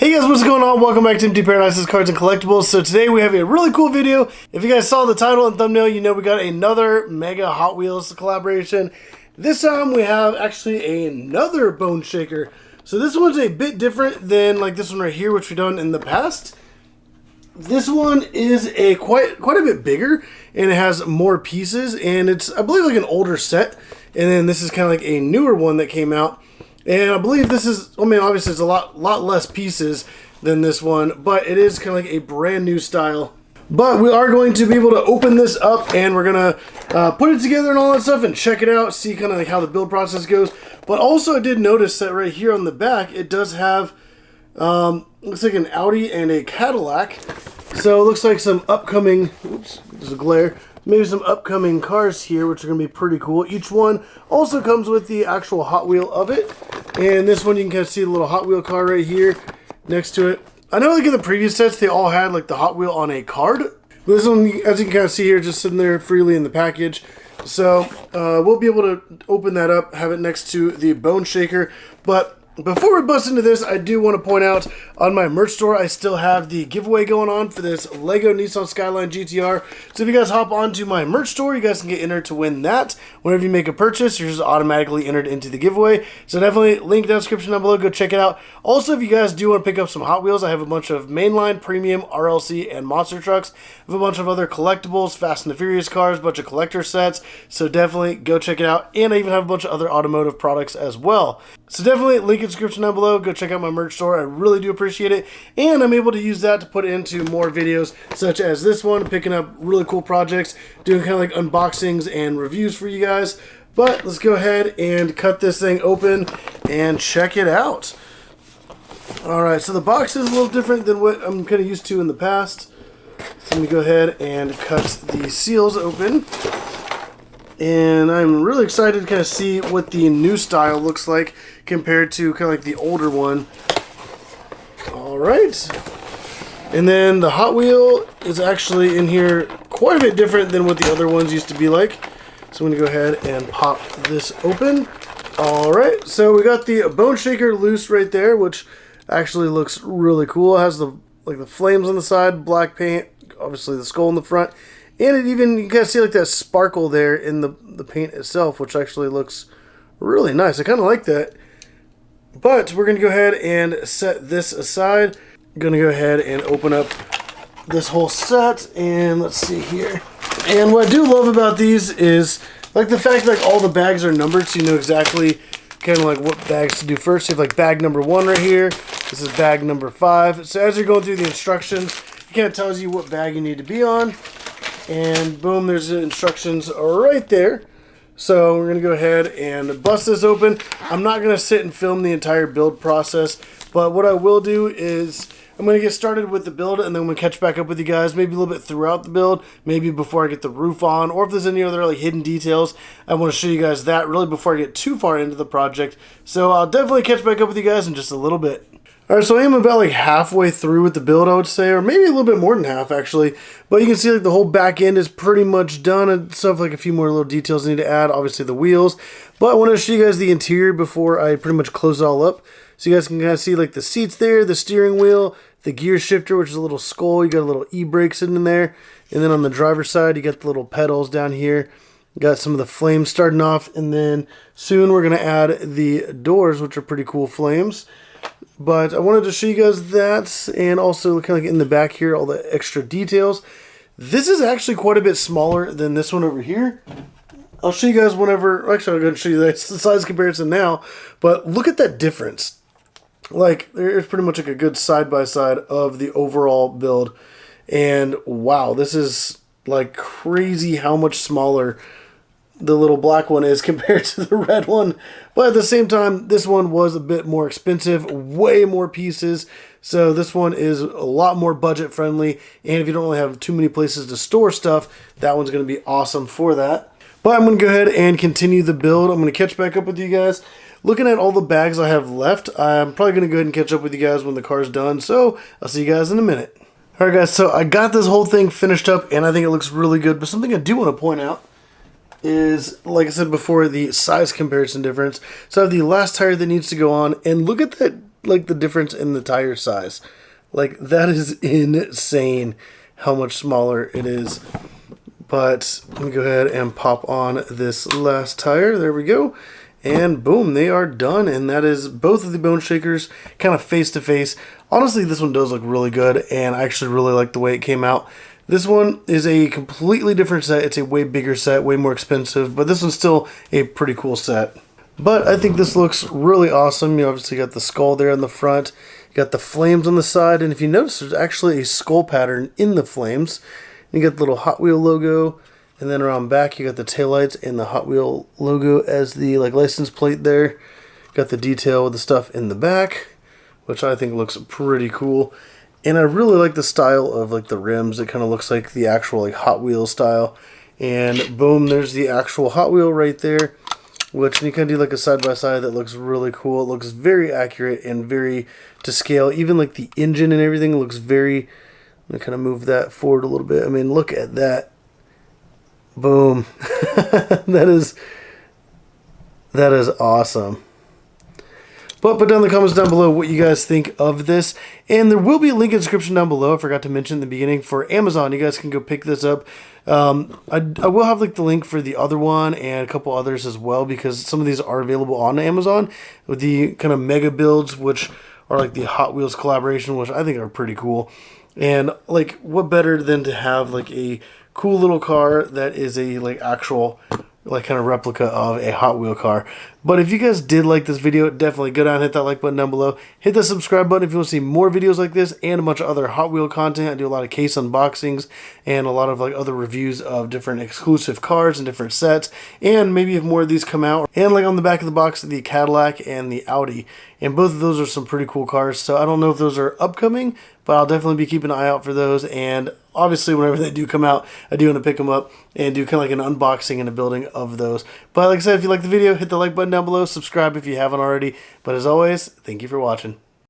Hey guys, what's going on? Welcome back to Empty Paradise's Cards and Collectibles. So today we have a really cool video. If you guys saw the title and thumbnail, you know we got another mega Hot Wheels collaboration. This time we have actually another Bone Shaker. So this one's a bit different than like this one right here, which we've done in the past. This one is quite a bit bigger, and it has more pieces, and it's, I believe, like an older set. And then this is kind of like a newer one that came out. And I believe this is, I mean, obviously it's a lot less pieces than this one, but it is kind of like a brand new style. But we are going to be able to open this up, and we're going to put it together and all that stuff and check it out, see kind of like how the build process goes. But also I did notice that right here on the back, it does have, looks like an Audi and a Cadillac. So it looks like some upcoming, oops, there's a glare. Maybe some upcoming cars here, which are going to be pretty cool. Each one also comes with the actual Hot Wheel of it. And this one, you can kind of see the little Hot Wheel car right here next to it. I know like in the previous sets, they all had like the Hot Wheel on a card. But this one, as you can kind of see here, just sitting there freely in the package. So we'll be able to open that up, have it next to the Bone Shaker. But before we bust into this, I do want to point out on my merch store, I still have the giveaway going on for this Lego Nissan Skyline GTR. So if you guys hop onto my merch store, you guys can get entered to win that. Whenever you make a purchase, you're just automatically entered into the giveaway. So definitely link down in the description down below. Go check it out. Also, if you guys do want to pick up some Hot Wheels, I have a bunch of mainline, premium, RLC, and monster trucks. I have a bunch of other collectibles, Fast and the Furious cars, a bunch of collector sets. So definitely go check it out. And I even have a bunch of other automotive products as well. So definitely link in the description down below. Go check out my merch store. I really do appreciate it. And I'm able to use that to put into more videos such as this one, picking up really cool projects, doing kind of like unboxings and reviews for you guys. But let's go ahead and cut this thing open and check it out. Alright, so the box is a little different than what I'm kind of used to in the past. So let me go ahead and cut the seals open. And I'm really excited to kind of see what the new style looks like compared to kind of like the older one. Alright. And then the Hot Wheel is actually in here quite a bit different than what the other ones used to be like. So I'm going to go ahead and pop this open. Alright, so we got the Bone Shaker loose right there, which actually looks really cool. It has the flames on the side, black paint, obviously the skull in the front. And it even, you can see like that sparkle there in the paint itself, which actually looks really nice. I kind of like that. But we're going to go ahead and set this aside. I'm going to go ahead and open up this whole set. And let's see here. And what I do love about these is like the fact that like all the bags are numbered, so you know exactly kind of like what bags to do first. So you have like bag number 1 right here. This is bag number 5. So as you're going through the instructions, it kind of tells you what bag you need to be on. And boom, there's the instructions right there. So we're going to go ahead and bust this open. I'm not going to sit and film the entire build process, but what I will do is I'm going to get started with the build, and then I'm going to catch back up with you guys maybe a little bit throughout the build, maybe before I get the roof on, or if there's any other like hidden details, I want to show you guys that really before I get too far into the project. So I'll definitely catch back up with you guys in just a little bit. Alright, so I am about like halfway through with the build, I would say, or maybe a little bit more than half actually. But you can see like the whole back end is pretty much done, and stuff like a few more little details I need to add, obviously the wheels. But I want to show you guys the interior before I pretty much close it all up. So you guys can kind of see like the seats there, the steering wheel, the gear shifter, which is a little skull. You got a little e-brake sitting in there. And then on the driver's side, you got the little pedals down here. You got some of the flames starting off, and then soon we're going to add the doors, which are pretty cool flames. But I wanted to show you guys that, and also kind of like in the back here, all the extra details. This is actually quite a bit smaller than this one over here. I'll show you guys whenever, actually I'm going to show you the size comparison now, but look at that difference. Like, there's pretty much like a good side-by-side of the overall build. And wow, this is like crazy how much smaller the little black one is compared to the red one. But at the same time, this one was a bit more expensive, way more pieces. So this one is a lot more budget friendly. And if you don't really have too many places to store stuff, that one's going to be awesome for that. But I'm going to go ahead and continue the build. I'm going to catch back up with you guys. Looking at all the bags I have left, I'm probably going to go ahead and catch up with you guys when the car's done. So I'll see you guys in a minute. Alright guys, so I got this whole thing finished up and I think it looks really good. But something I do want to point out is, like I said before, the size comparison difference. So I have the last tire that needs to go on, and look at that like the difference in the tire size. Like, that is insane how much smaller it is. But let me go ahead and pop on this last tire. There we go. And boom, they are done. And that is both of the bone shakers kind of face to face. Honestly, this one does look really good, and I actually really like the way it came out. This one is a completely different set. It's a way bigger set, way more expensive, but this one's still a pretty cool set. But I think this looks really awesome. You obviously got the skull there in the front. You got the flames on the side, and if you notice, there's actually a skull pattern in the flames. You got the little Hot Wheel logo, and then around back you got the taillights and the Hot Wheel logo as the license plate there. Got the detail with the stuff in the back, which I think looks pretty cool. And I really like the style of the rims. It kind of looks like the actual Hot Wheels style. And boom, there's the actual Hot Wheel right there, which you kind of do a side-by-side that looks really cool. It looks very accurate and very to scale. Even the engine and everything looks very... I'm going to kind of move that forward a little bit. I mean, look at that. Boom. That is awesome. But put down in the comments down below what you guys think of this. And there will be a link in the description down below. I forgot to mention in the beginning for Amazon. You guys can go pick this up. I will have the link for the other one and a couple others as well, because some of these are available on Amazon with the kind of mega builds, which are the Hot Wheels collaboration, which I think are pretty cool. And what better than to have a cool little car that is a actual kind of replica of a Hot Wheel car. But if you guys did like this video, definitely go down and hit that like button down below. Hit the subscribe button if you want to see more videos like this and a bunch of other Hot Wheel content. I do a lot of case unboxings and a lot of other reviews of different exclusive cars and different sets. And maybe if more of these come out. And on the back of the box, the Cadillac and the Audi. And both of those are some pretty cool cars. So I don't know if those are upcoming, but I'll definitely be keeping an eye out for those. And obviously, whenever they do come out, I do want to pick them up and do kind of an unboxing and a building of those. But like I said, if you like the video, hit the like button down below. Subscribe if you haven't already. But as always, thank you for watching.